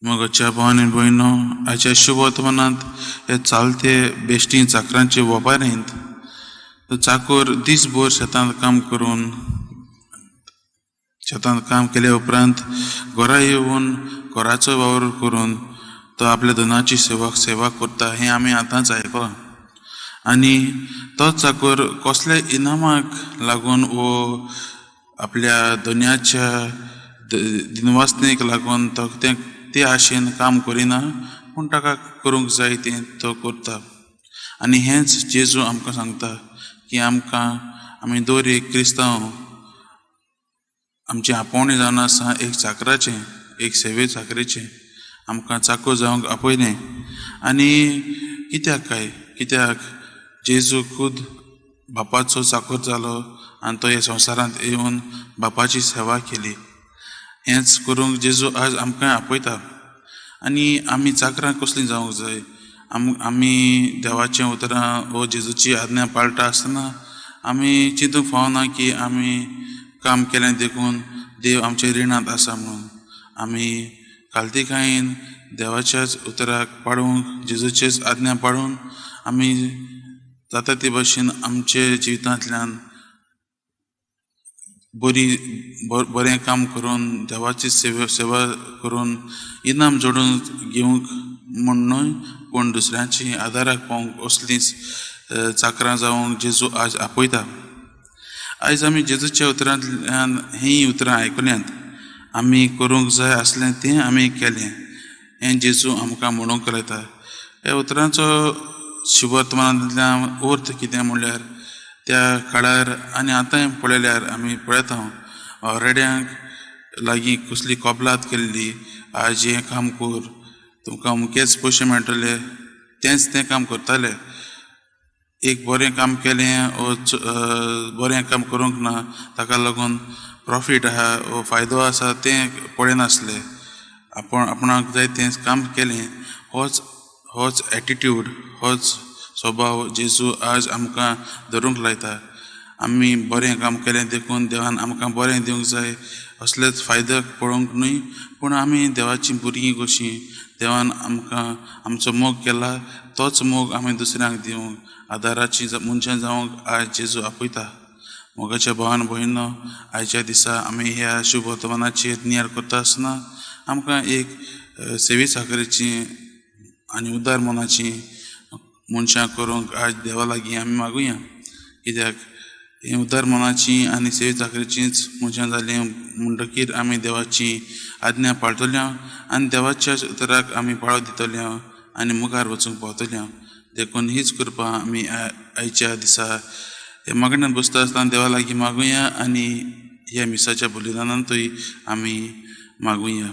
मोगाच्या भावांनी भयणो, आयच्या शुभ वर्तमानांत हे चालते बेश्टी चाकरांचे वेपारींत चाकर दिसभर शेतांत काम करून शेतांत काम केल्या उपरांत घरा येवन घराचो वावर करून तो आपल्या धनाची सेवा करता हें आमी आतांच आयकलां. आनी तोच चाकर कसल्या इनामाक लागून वो आपल्या धन्याच्या दिनवासनेक लागून तो ते आशेन काम करिना, पूण ताका करूंक जाय तें तो करता. आनी हेंच जेजू आमकां सांगता की आमी दर एक क्रिस्तांव आमचें आपोवणें जावन आसा एक चाकराचें, एक सेवे चाकरेचें आमकां चाकर जावंक आपयलें. आनी कित्याक जेजू खुद बापाचो चाकर जालो आनी तो ह्या संवसारांत येवन बापाची सेवा केली. हेंच करूंक जेजू आज आमकां आपयता. आनी आमी चाकरां कसलीं जावंक जाय? आमी देवाचें उतरां वो जेजूची आज्ञा पाळटा आसतना आमी चिंतूंक फावना की आमी काम केलें देखून देव आमचे रिणांत आसा म्हणून. आमी काल्तिकायेन देवाच्याच उतराक पाळूंक जेजूचेच आज्ञा पाळून आमी जाता ते भाशेन आमचे जिवितांतल्यान बरें काम करून देवाची सेवा करून इनाम जोडून घेवंक म्हण न्हय, पूण दुसऱ्यांची आदाराक पावंक असलींच चाकरां जावंक जेजू आज आपयता. आयज आमी जेजूच्या उतरांतल्यान हीं उतरां आयकल्यांत. आमी करूंक जाय आसलें तें आमी केलें हें जेजू आमकां म्हणूंक लायता. ह्या उतरांचो शुभवर्तमानांतल्यान अर्थ कितें म्हणल्यार त्या काळार आनी आतांय पळयल्यार आमी पळयता रेड्यांक लागीं कसली कोबलात केल्ली, आज हें काम कर तुमकां अमकेच पयशे मेळटले, तेंच तें काम करताले. एक बरें काम केलें बरें काम करूंक ना, ताका लागून प्रॉफीट आहा वो फायदो आसा तें पळयनासले. आपणाक जाय तें काम केलें होच एटिट्यूड, होच स्वभाव जेजू आज आमकां धरूंक लायता. आमी बरें काम केलें देखून देवान आमकां बरें दिवंक जाय असलेच फायद्याक पळोवंक न्हय, पूण आमी देवाचीं भुरगीं कशीं देवान आमकां आमचो मोग केला तोच मोग आमी दुसऱ्यांक दिवंक आदाराची मनशां जावंक आज जेजू आपयता. मोगाच्या भावान भयणो, आयच्या दिसा आमी ह्या शुभ वर्तमानाचेर नियाळ करता आसतना आमकां एक सेवे चाकरेची आनी उदार मनाची मनशां करूंक आज देवा लागीं आमी मागुया. कित्याक ही उदार मनाची आनी सेवे चाकरेचींच मनशां जालीं म्हणटकीर आमी देवाची आज्ञा पाळटल्यो आनी देवाच्याच उतराक आमी पाळो दितल्यो आनी मुखार वचूंक पावतल्यो. देखून हीच कृपा आमी आयच्या दिसा हे मागण्यांत बसता आसतना देवा लागीं मागुया आनी ह्या मिसाच्या बलिदानांतूय आमी मागुया.